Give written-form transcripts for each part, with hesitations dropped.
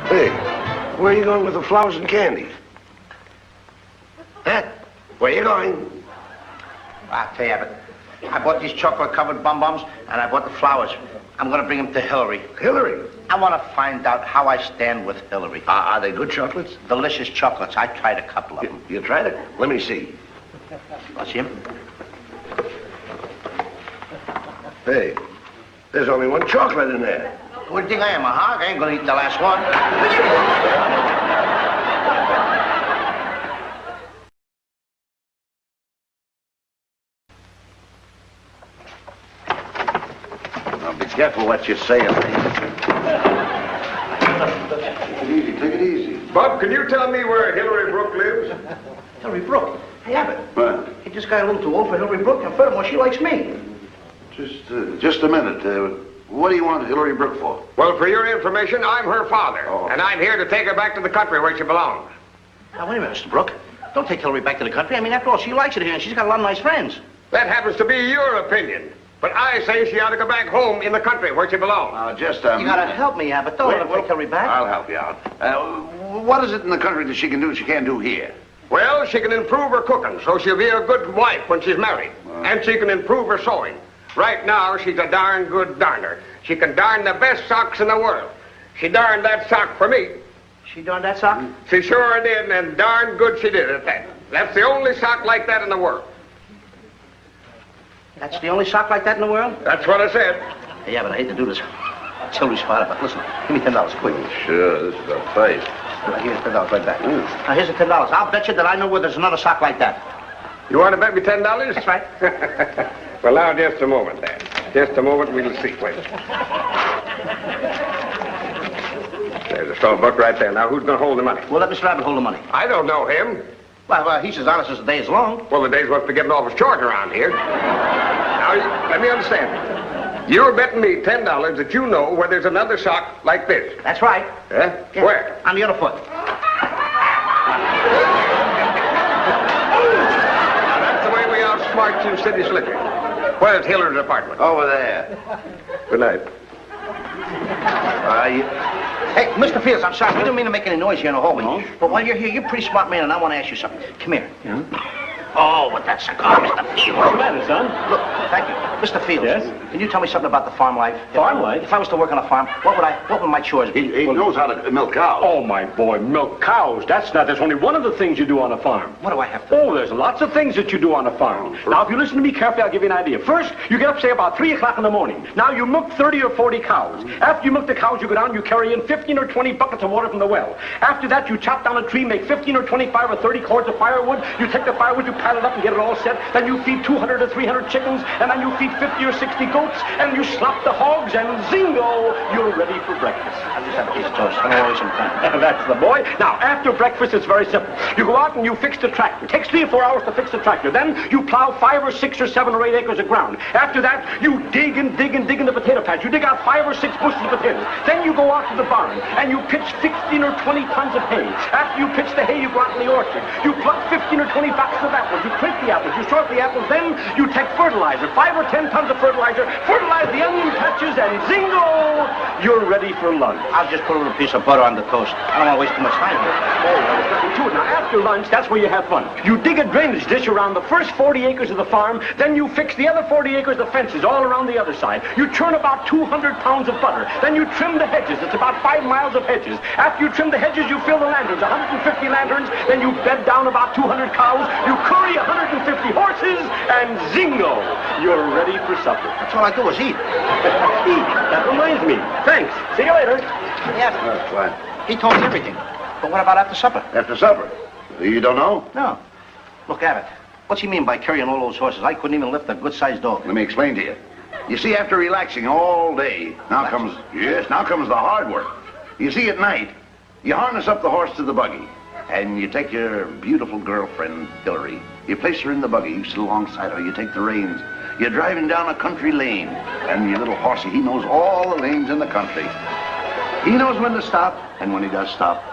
Hey, where are you going with the flowers and candy? Huh? Where are you going? I'll tell you, Abbott. I bought these chocolate-covered bum-bums, and I bought the flowers. I'm going to bring them to Hillary. Hillary? I want to find out how I stand with Hillary. Are they good chocolates? Delicious chocolates. I tried a couple of them. You tried it? Let me see. What's him? Hey, there's only one chocolate in there. What do you think I am, a hog? I ain't going to eat the last one. Careful what you're saying. Take it easy. Bob, can you tell me where Hillary Brooke lives? Hillary Brooke? Hey, Abbott. What? He just got a little too old for Hillary Brooke, and furthermore, she likes me. Just a minute. What do you want Hillary Brooke for? Well, for your information, I'm her father. Oh. And I'm here to take her back to the country where she belongs. Now, wait a minute, Mr. Brooke. Don't take Hillary back to the country. I mean, after all, she likes it here, and she's got a lot of nice friends. That happens to be your opinion. But I say she ought to go back home in the country where she belongs. Just a minute. You gotta help me, Abbott. Don't let him take Hillary back. I'll help you out. What is it in the country that she can do that she can't do here? Well, she can improve her cooking, so she'll be a good wife when she's married. And she can improve her sewing. Right now, she's a darn good darner. She can darn the best socks in the world. She darned that sock for me. She darned that sock? She sure did, and darn good she did at that. That's the only sock like that in the world. That's the only sock like that in the world? That's what I said. Hey, yeah, but I hate to do this. It's Hillary's father, but listen, give me $10, quick. Sure, this is a fight. Here's $10 right back. Now, here's the $10. I'll bet you that I know where there's another sock like that. You want to bet me $10? That's right. Well, now, just a moment, then. Just a moment, we'll see. Wait. There's a small book right there. Now, who's going to hold the money? Well, let Mr. Abbott hold the money. I don't know him. Well, he's as honest as the day is long. Well, the days must be getting awful short around here. Now, let me understand. You're betting me $10 that you know where there's another sock like this. That's right. Yeah? Where? On the other foot. Now, that's the way we outsmart you city slickers. Where's Hillary's apartment? Over there. Good night. Hey, Mr. Fields, I'm sorry. We don't mean to make any noise here in the hallway. No? But while you're here, you're a pretty smart man, and I want to ask you something. Come here. Yeah? Oh, but that's cigar, Mr. Fields. What's the matter, son? Look, thank you. Mr. Fields. Yes? Can you tell me something about the farm life? Farm life? If I was to work on a farm, what would my chores be? He knows how to milk cows. Oh, my boy, milk cows. That's only one of the things you do on a farm. What do I have to do? Oh, there's lots of things that you do on a farm. Now, if you listen to me carefully, I'll give you an idea. First, you get up, say, about 3 o'clock in the morning. Now, you milk 30 or 40 cows. After you milk the cows, you go down, you carry in 15 or 20 buckets of water from the well. After that, you chop down a tree, make 15 or 25 or 30 cords of firewood. You take the firewood, you pile it up and get it all set. Then you feed 200 or 300 chickens, and then you feed 50 or 60 goats, and you slop the hogs, and zingo, you're ready for breakfast. I just have a piece of toast. I'm always some time. That's the boy. Now, after breakfast, it's very simple. You go out and you fix the tractor. It takes 3 or 4 hours to fix the tractor. Then you plow 5 or 6 or 7 or 8 acres of ground. After that, you dig and dig and dig in the potato patch. You dig out 5 or 6 bushels of potatoes. Then you go out to the barn and you pitch 16 or 20 tons of hay. After you pitch the hay, you go out in the orchard. You pluck 15 or 20 boxes of apples. You print the apples. You sort the apples. Then you take fertilizer, 5 or 10 tons of fertilizer, fertilize the onion patches, and zingo, you're ready for lunch. I'll just put a little piece of butter on the toast. I don't want to waste too much time here. Oh, well, there's nothing to it. Now, after lunch, that's where you have fun. You dig a drainage ditch around the first 40 acres of the farm, then you fix the other 40 acres of fences all around the other side. You churn about 200 pounds of butter. Then you trim the hedges. It's about 5 miles of hedges. After you trim the hedges, you fill the lanterns, 150 lanterns. Then you bed down about 200 cows. You curry 150 horses, and zingo, you're ready for supper. That's all I do is eat. Eat. That reminds me. Thanks. See you later. Yes. What? He told me everything. But what about after supper? After supper? You don't know? No. Look, Abbott, what's he mean by carrying all those horses? I couldn't even lift a good-sized dog. Let me explain to you. You see, after relaxing all day, now comes the hard work. You see, at night, you harness up the horse to the buggy, and you take your beautiful girlfriend, Hillary. You place her in the buggy, you sit alongside her, you take the reins. You're driving down a country lane, and your little horsey, he knows all the lanes in the country. He knows when to stop, and when he does stop,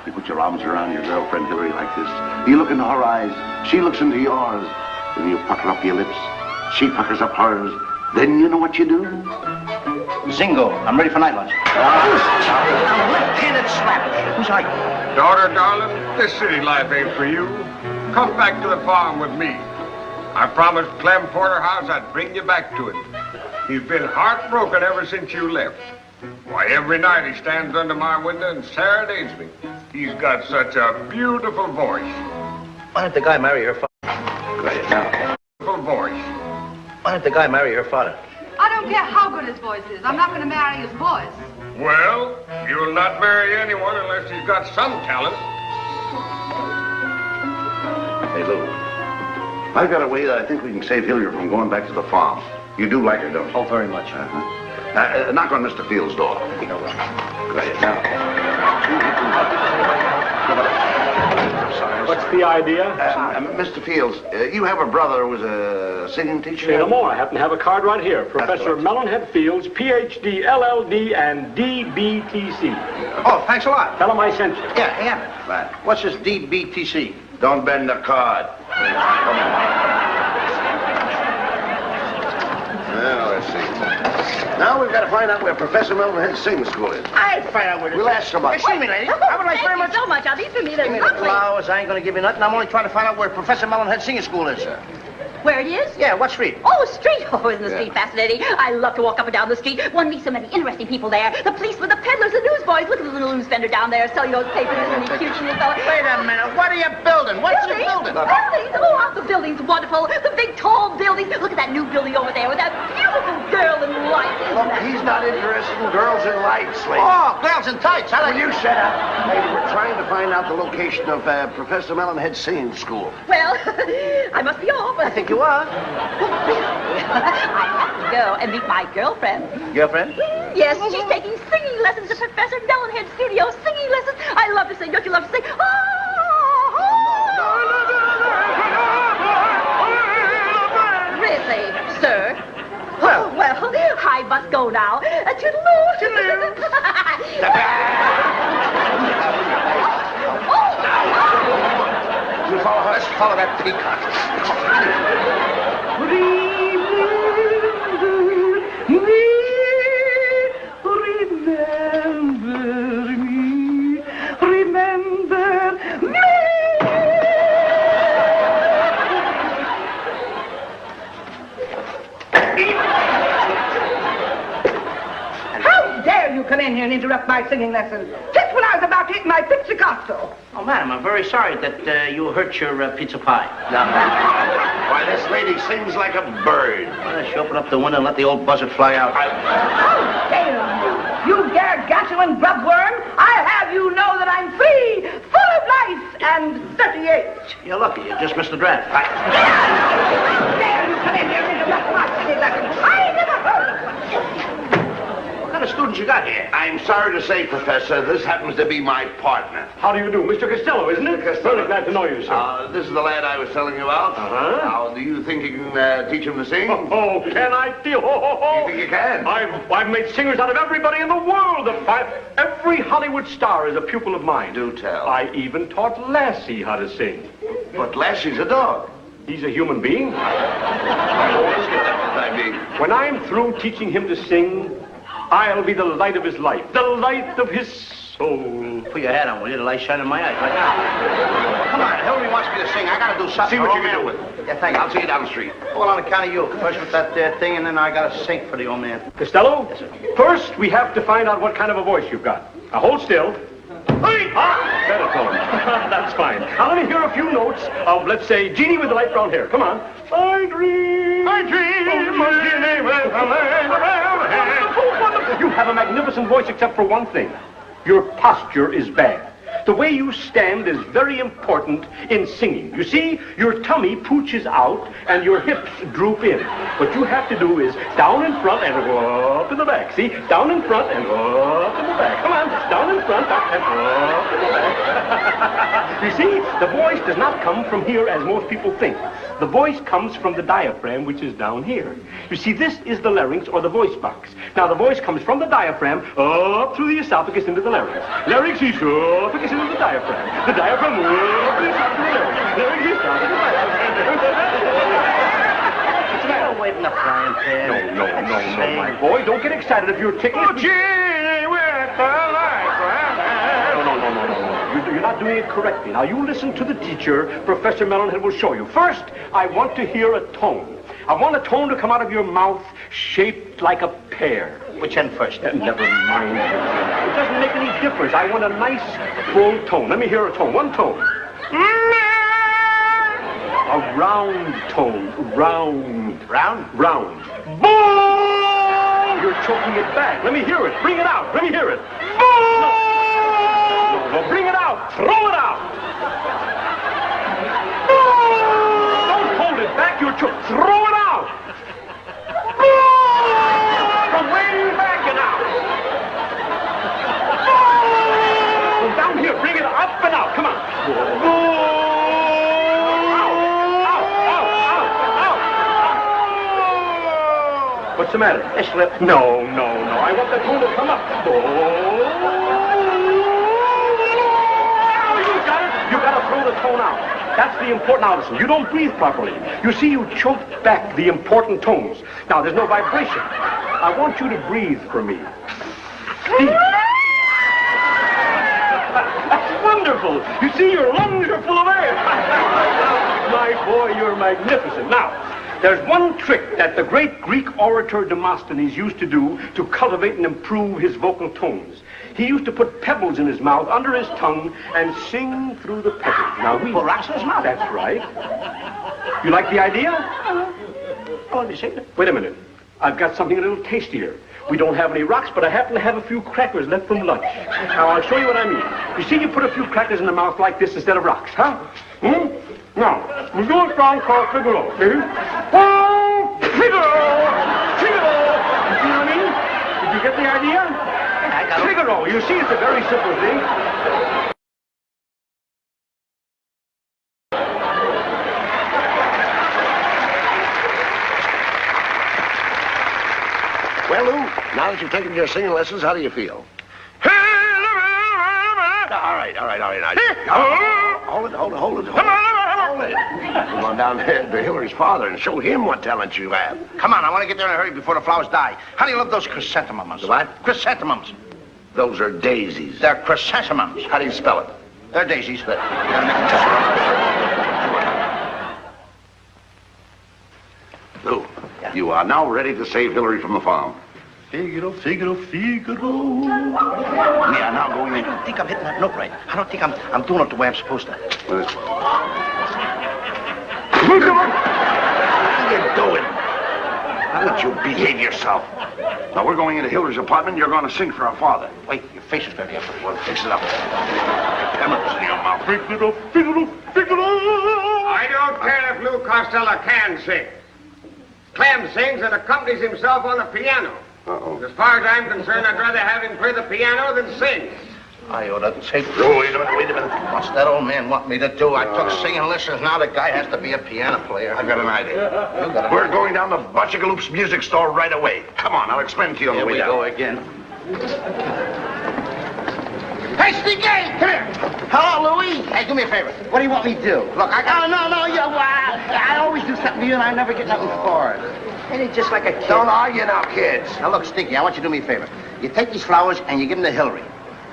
you put your arms around your girlfriend, Hillary, like this. You look into her eyes, she looks into yours. Then you pucker up your lips, she puckers up hers. Then you know what you do? Zingo. I'm ready for night lunch. I'm a left-handed slapper. Who's are you? Daughter, darling, this city life ain't for you. Come back to the farm with me. I promised Clem Porterhouse I'd bring you back to him. He's been heartbroken ever since you left. Why, every night he stands under my window and serenades me. He's got such a beautiful voice. Why didn't the guy marry her father? Beautiful voice. Why didn't the guy marry her father? I don't care how good his voice is. I'm not going to marry his voice. Well, you'll not marry anyone unless he's got some talent. Hey, Lou. I've got a way that I think we can save Hilliard from going back to the farm. You do like her, don't you? Oh, very much. Knock on Mr. Fields' door. What's the idea? Mr. Fields, you have a brother who was a singing teacher? Say no more. I happen to have a card right here. Professor Melonhead Fields, Ph.D., LL.D., and DBTC. Oh, thanks a lot. Tell him I sent you. Yeah, Abbott. Right. What's this DBTC? Don't bend the card. Well, let's see. Now we've got to find out where Professor Melonhead's singing school is. I'll find out where this We'll ask somebody. Excuse me, lady. I would like very much... so much. I'll be for me. They're Give me the lovely. flowers. I ain't going to give you nothing. I'm only trying to find out where Professor Melonhead's singing school is. Where it is? Yeah, what street? Oh, street. Oh, isn't the street fascinating? I love to walk up and down the street. One meets so many interesting people there. The policemen, the peddlers, the newsboys. Look at the little news vendor down there selling those papers. Isn't he cute, little fella? Wait a minute. What are you building? What's you building? Buildings? Oh, aren't the buildings wonderful? The big, tall buildings. Look at that new building over there with that beautiful girl in lights. Look, he's not interested in girls in lights, lady. Oh, girls in tights. Will you shut up? Lady, we're trying to find out the location of Professor Melonhead's singing school. Well, I must be off. I think you are. I have to go and meet my girlfriend. Girlfriend? Yes, she's taking singing lessons at Professor Melonhead's studio. Singing lessons. I love to sing. Don't you love to sing? Really, sir? Well. Oh, well, I must go now. Toodaloo. Toodaloo. You follow her? Let's follow that peacock. Remember me. How dare you come in here and interrupt my singing lesson? Just when I was about to eat my pizzicato. Oh, madam, I'm very sorry that you hurt your pizza pie. Why, this lady sings like a bird. Why don't you open up the window and let the old buzzard fly out? How dare you? You gargantuan grubworm! I'll have you know that I'm free, full of life, and 38. You're lucky. You just missed the draft. How dare you come in here and interrupt my singing lesson? I never heard of such. What kind of students you got here? I'm sorry to say, Professor, this happens to be my partner. How do you do? Mr. Costello, isn't it? Costello. Very glad to know you, sir. This is the lad I was telling you about. Uh-huh. Now, do you think you can teach him to sing? Oh, can I feel? You think you can? I've made singers out of everybody in the world. Every Hollywood star is a pupil of mine. Do tell. I even taught Lassie how to sing. But Lassie's a dog. He's a human being. I mean, When I'm through teaching him to sing, I'll be the light of his life, the light of his soul. Put your hat on, will you? The light shine in my eyes right now. Come on, Hillary wants me to sing. I gotta do something. see what you for can old do man. with it. Yeah, thank you. I'll see you down the street. Well, on account of you. First with that thing, and then I gotta sing for the old man. Costello, Yes, sir. first we have to find out what kind of a voice you've got. Now hold still. Baritone. That's fine. Now let me hear a few notes of, let's say, Jeannie with the light brown hair. Come on. I dream. Of Jeannie with the light brown hair. You have a magnificent voice except for one thing. Your posture is bad. The way you stand is very important in singing. You see, your tummy pooches out and your hips droop in. What you have to do is down in front and go up in the back. See? Down in front and go up in the back. Come on. Down in front and go up in the back. You see, the voice does not come from here as most people think. The voice comes from the diaphragm, which is down here. You see, this is the larynx or the voice box. Now, the voice comes from the diaphragm up through the esophagus into the larynx. Larynx, esophagus into the diaphragm. The diaphragm up through the esophagus into the larynx. Larynx, esophagus, diaphragm. What's the matter? waving the frying pan. No, my boy. Don't get excited if you're ticklish. Oh, gee, with the light. No. You're not doing it correctly. Now, you listen to the teacher. Professor Mellonhead will show you. First, I want to hear a tone. I want a tone to come out of your mouth shaped like a pear. Which end first? Never mind. It doesn't make any difference. I want a nice, full tone. Let me hear a tone. One tone. A round tone. Round. Round? Round. Boom! You're choking it back. Let me hear it. Bring it out. Let me hear it. Boom! No, bring it out. Throw it out. Boom! Don't hold it back. You're choking. Throw it out. Boom! From way back and out. Boom! Down here. Bring it up and out. Come on. Boom! What's the matter? I slipped. No. I want the tone to come up. Oh, you got it. You got to throw the tone out. That's the important. Now listen, you don't breathe properly. You see, you choke back the important tones. Now, there's no vibration. I want you to breathe for me. That's wonderful. You see, your lungs are full of air. My boy, you're magnificent. Now, there's one trick that the great Greek orator Demosthenes used to do to cultivate and improve his vocal tones. He used to put pebbles in his mouth, under his tongue, and sing through the pebbles. Now, we... Put rocks in his mouth? That's right. You like the idea? Oh, you see it? Wait a minute. I've got something a little tastier. We don't have any rocks, but I happen to have a few crackers left from lunch. Now, I'll show you what I mean. You see, you put a few crackers in the mouth like this instead of rocks, huh? Now, we do a song called Figaro, see? Oh, Figaro! Figaro! You see what I mean? Did you get the idea? Yeah, I got it. Figaro. You see, it's a very simple thing. Well, Lou, now that you've taken your singing lessons, how do you feel? All right. Hold it. Come on down there to Hillary's father and show him what talent you have. Come on, I want to get there in a hurry before the flowers die. How do you love those chrysanthemums? What? Chrysanthemums. Those are daisies. They're chrysanthemums. How do you spell it? They're daisies. Lou, Yeah. you are now ready to save Hillary from the farm. Figaro. We are now going in. I don't think I'm hitting that note right. I don't think I'm doing it the way I'm supposed to. What are you doing? Why don't you behave yourself? Now, we're going into Hillary's apartment. You're going to sing for our father. Wait, your face is dirty. Well, fix it up. Chemicals in your mouth. Figaro. I don't care if Lou Costello can sing. Clem sings and accompanies himself on the piano. Uh-oh. As far as I'm concerned, I'd rather have him play the piano than sing. I ought to take... Wait a minute. What's that old man want me to do? I took singing lessons. Now the guy has to be a piano player. I've got an idea. We're going down to Butchigaloop's music store right away. Come on, I'll explain to you on the way down. Here we go again. Hey, Sneaky! Come here. Hello, Louise. Hey, do me a favor. What do you want me to do? Look, I got... No, I always do something to you, and I never get nothing for it. Ain't it just like a kid? Don't argue now, kids. Now, look, Stinky, I want you to do me a favor. You take these flowers and you give them to Hillary.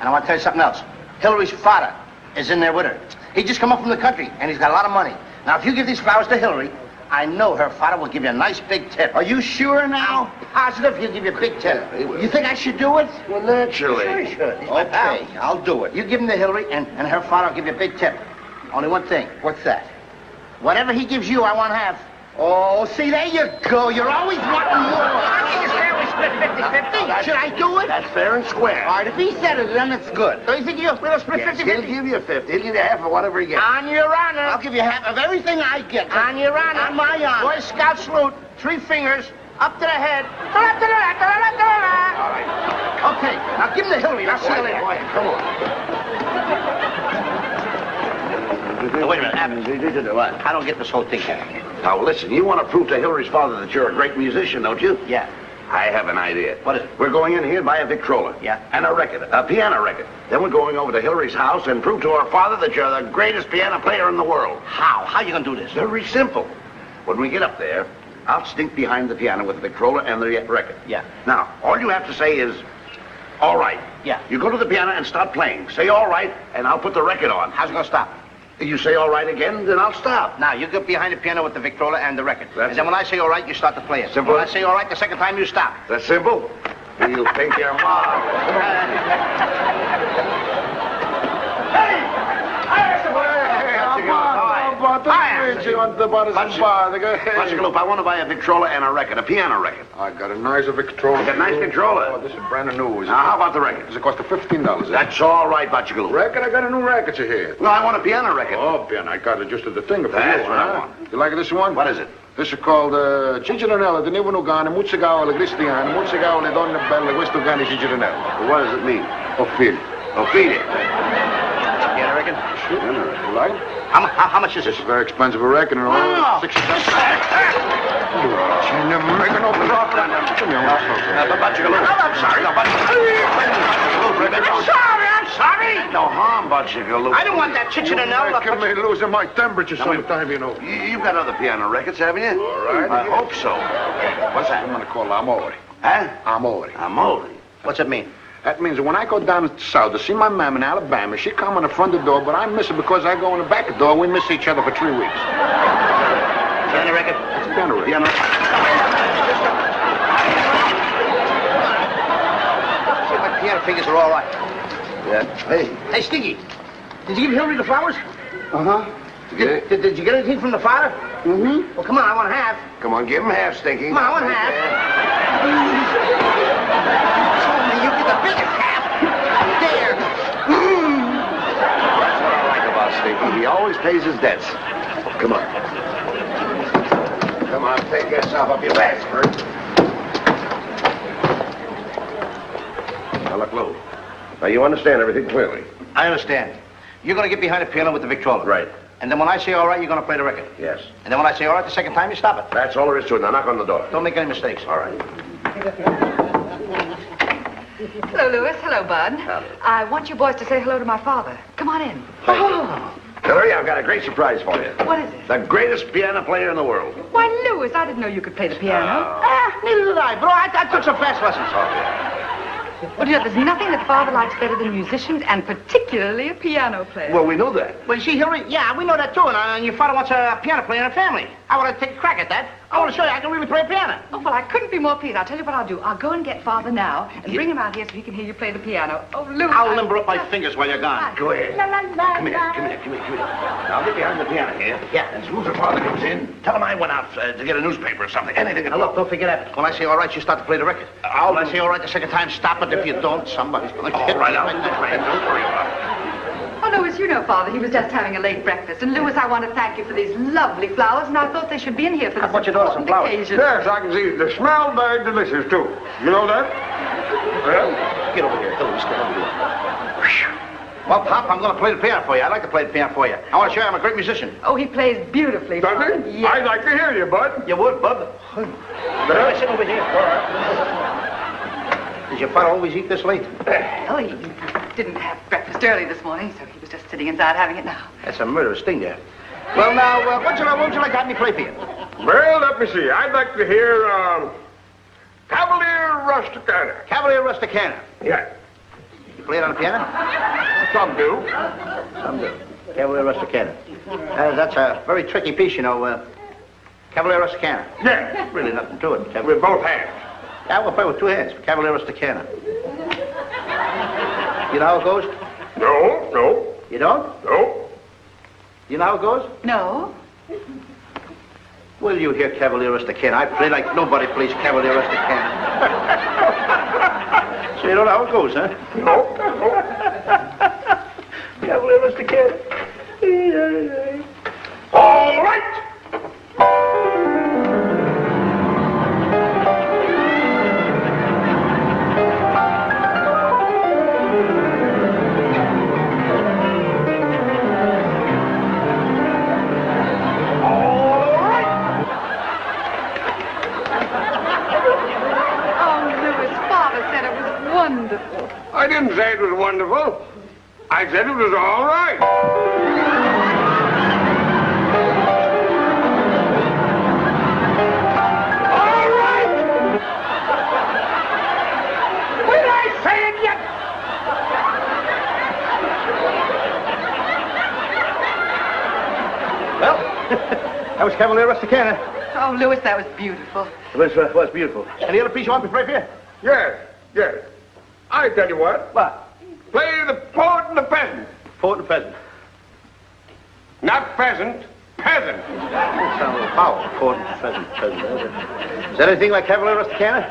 And I want to tell you something else. Hillary's father is in there with her. He just come up from the country, and he's got a lot of money. Now, if you give these flowers to Hillary, I know her father will give you a nice big tip. Are you sure now? I'm positive he'll give you a big tip. You think I should do it? Well, naturally. Sure you should. Okay, I'll do it. You give them to Hillary, and her father will give you a big tip. Only one thing. What's that? Whatever he gives you, I want half. Oh, see, there you go. You're always wanting more. Is fair we split 50-50? Should I do it? That's fair and square. All right, if he said it, then it's good. So you think we'll split 50-50? He'll give you 50. He'll give you half of whatever he gets. On your honor. I'll give you half of everything I get. On your honor. On my honor. Boy Scout salute. 3 fingers. Up to the head. All right. Okay, now give him to Hillary. I'll see you later. Quiet. Come on. Wait a minute, Abbott. What? I don't get this whole thing here. Now, listen, you want to prove to Hillary's father that you're a great musician, don't you? Yeah. I have an idea. What is it? We're going in here and buy a Victrola. Yeah. And a record, a piano record. Then we're going over to Hillary's house and prove to our father that you're the greatest piano player in the world. How? How you gonna do this? Very simple. When we get up there, I'll sneak behind the piano with the Victrola and the record. Yeah. Now, all you have to say is, all right. Yeah. You go to the piano and start playing. Say all right, and I'll put the record on. How's it gonna stop? You say all right again, then I'll stop. Now, you get behind the piano with the Victrola and the record. That's and then when I say all right, you start to play it. Simple. When I say all right, the second time you stop. That's simple. You think you're mom. Butchaloop, I want to buy a Victrola and a record, a piano record. I got a nice Victrola. You got a nice Victrola? Oh, this is brand new. Now, how about the record? Does it cost $15? That's all right, Butchaloop. Record? I got a new record here. No, I want a piano record. Oh, Ben, I got adjusted the thing for That's you. what I want. You like this one? What is it? This is called Ciceronella di Nivonugana, Muzzigao alle Cristiane, Muzzigao le donne belle, questo cane Ciceronella. What does it mean? Ophelia. Ophelia. Piano record? Sure. You like it? How much is This this? is very expensive a record and all. Oh. 60 cents. You're never making no profit on that. Butchaloop. I'm sorry. No, I'm sorry. No harm, Butchaloop. I don't want that Ciceronella. Making me losing my temperature sometime, you know. You've got other piano records, haven't you? All right. I hope so. What's that? I'm going to call Amore. Huh? Amore. Amore. What's it mean? That means that when I go down south to see my mom in Alabama, she come in the front door, but I miss her because I go in the back door. We miss each other for 3 weeks. Piano record? It's a piano record. Piano. See, my piano fingers are all right. Yeah. Hey. Hey, Stinky, did you give Hillary the flowers? Uh-huh. Did you get anything from the father? Mm-hmm. Well, come on, I want half. Come on, give him half, Stinky. Come on, I want half. You get the biggest half. There. That's what I like about Stinky. He always pays his debts. Come on. Come on, take yourself up your ass, Bert. Now, look, Lou. Now, you understand everything clearly. I understand. You're going to get behind the piano with the Victrola. Right. And then when I say all right, you're going to play the record. Yes. And then when I say all right, the second time, you stop it. That's all there is to it. Now, knock on the door. Don't make any mistakes. All right. Hello, Louis. Hello, Bud. I want you boys to say hello to my father. Come on in. Thank you. Hillary, I've got a great surprise for you. What is it? The greatest piano player in the world. Why, Louis, I didn't know you could play the piano. Neither did I, bro. I took some fast lessons. Well, you know, there's nothing that Father likes better than musicians, and particularly a piano player. Well, we know that. Well, you see, Hillary, yeah, we know that too. And your father wants a piano player in the family. I want to take a crack at that. I want to show you I can really play piano. Oh, well, I couldn't be more pleased. I'll tell you what I'll do. I'll go and get Father now and bring him out here so he can hear you play the piano. Oh, Louis. I'll limber up my fingers while you're gone. Go ahead. La, la, la, Come here, la. come here, come here, come here. Now, get behind the piano here. Yeah. And as soon as your father comes in, tell him I went out to get a newspaper or something. Anything at Now, look, all. don't forget that. When I say all right, you start to play the record. When I say all right the second time, stop it. If you don't, somebody's going to hit All right, me. I'll do the plan. Don't worry about it. Oh, Louis, you know, Father, he was just having a late breakfast. And, Louis, I want to thank you for these lovely flowers, and I thought they should be in here for this bought your daughter some important flowers. occasion. Yes, I can see. They smell very delicious, too. You know that? Well, Get over here. Hillary, get over here. Well, Pop, I'm going to play the piano for you. I like to play the piano for you. I want to show you I'm a great musician. Oh, he plays beautifully, does Father. it? Yes. I'd like to hear you, Bud. You would, Bub? I sit over here. All right. Does your father always eat this late? Well, he didn't have breakfast early this morning, so he was just sitting inside having it now. That's a murderous thing there. Well, now, what would you like to have me play for you? Well, let me see. I'd like to hear, Cavalier Rusticana. Cavalier Rusticana. Yeah. You play it on the piano? Some do. Some do. Cavalier Rusticana. That's a very tricky piece, you know. Cavalier Rusticana. Yeah. Really nothing to it. With both hands. Yeah, we'll play with 2 hands. Cavalier Rusticana. You know how it goes? No, no, You don't? no. You know how it goes? No? Will you hear Cavalier Rusticana? I play like nobody plays Cavalier Rusticana. So you don't know how it goes, huh? No, no. Cavalier Rusticana. All right. Oh, Louis, Father said it was wonderful. I didn't say it was wonderful. I said it was all right. was Cavalier Rusticana. Oh, Louis, that was beautiful. It was beautiful. Any other piece you want me to play for you? Yes. I tell you what. What? Play the poet and the peasant. Poet and peasant. Not pheasant, peasant. That sounds a little foul. Poet and peasant. Is that anything like Cavalier Rusticana?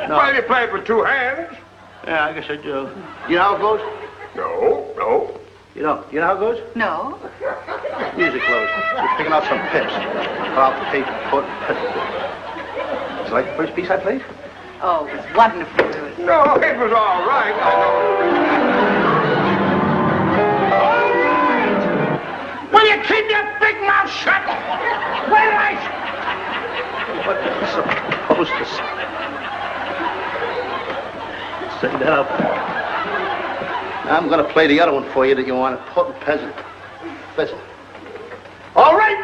No. Well, you play it with two hands. Yeah, I guess I do. You know how it goes? No. You know how it goes? No. Music closed. You're picking out some pips. Pull out the paper, poet and peasant. Did you like the first piece I played? Oh, it was wonderful, Louis. No, it was all right. I know. Will you keep your big mouth shut? Wait a minute! What is it supposed to say? Say that up. I'm going to play the other one for you that you want, poet and peasant. Peasant. All right!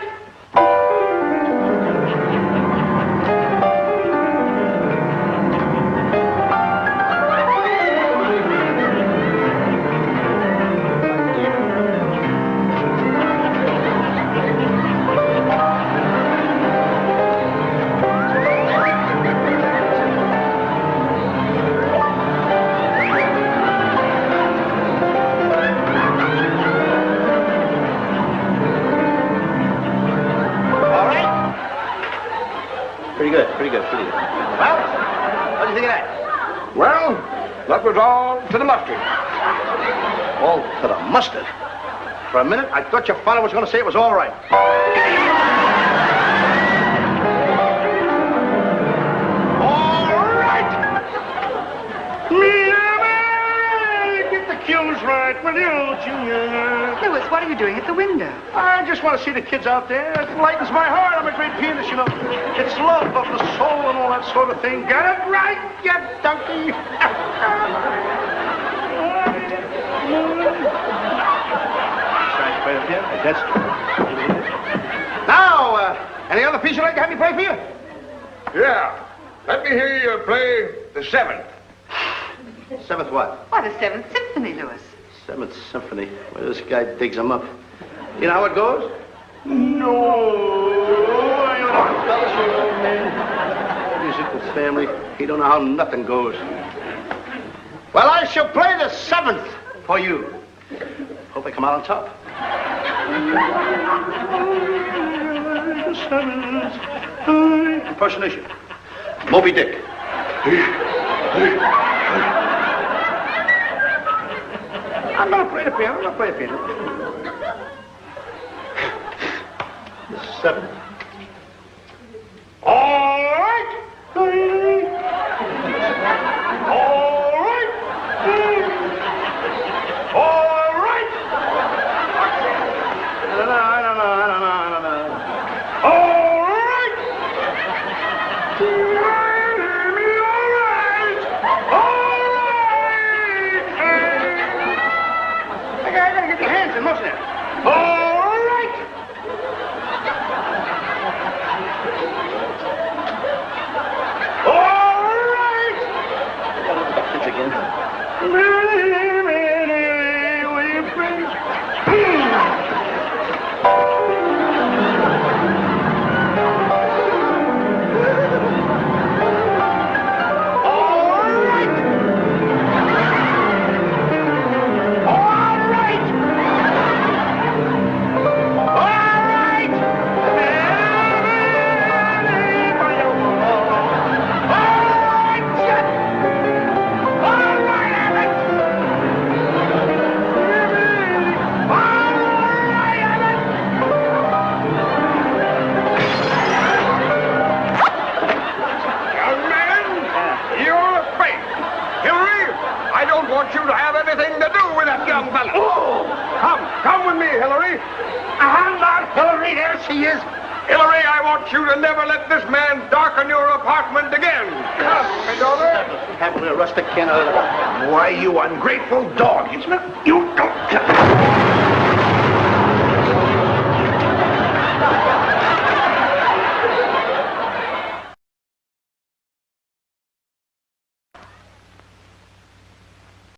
Pretty good. Well, what do you think of that? Well, that was all to the mustard. All to the mustard. For a minute, I thought your father was going to say it was all right. All right! Get the cues right with you, Junior. Louis, what are you doing at the window? I just want to see the kids out there. It lightens my heart. I'm a great pianist, you know. It's love of the soul and all that sort of thing. Got it right, you donkey. Now, any other piece you'd like to have me play for you? Yeah. Let me hear you play the seventh. Seventh what? Why, the Seventh Symphony, Louis. Seventh Symphony. Well, this guy digs them up. You know how it goes? No. Fellas, you old man. Musical family. He don't know how nothing goes. Well, I shall play the seventh for you. Hope I come out on top. Impersonation. Moby Dick. I'm gonna play the piano. The seventh. All right. All right. All right. I don't know. All right. I gotta get your hands in motion there. All right. All right. Kids again. Come with me, Hillary. I'm not Hillary. There she is. Hillary, I want you to never let this man darken your apartment again. Come, my daughter. Cavalier Rusticana. Why, you ungrateful dog. You don't...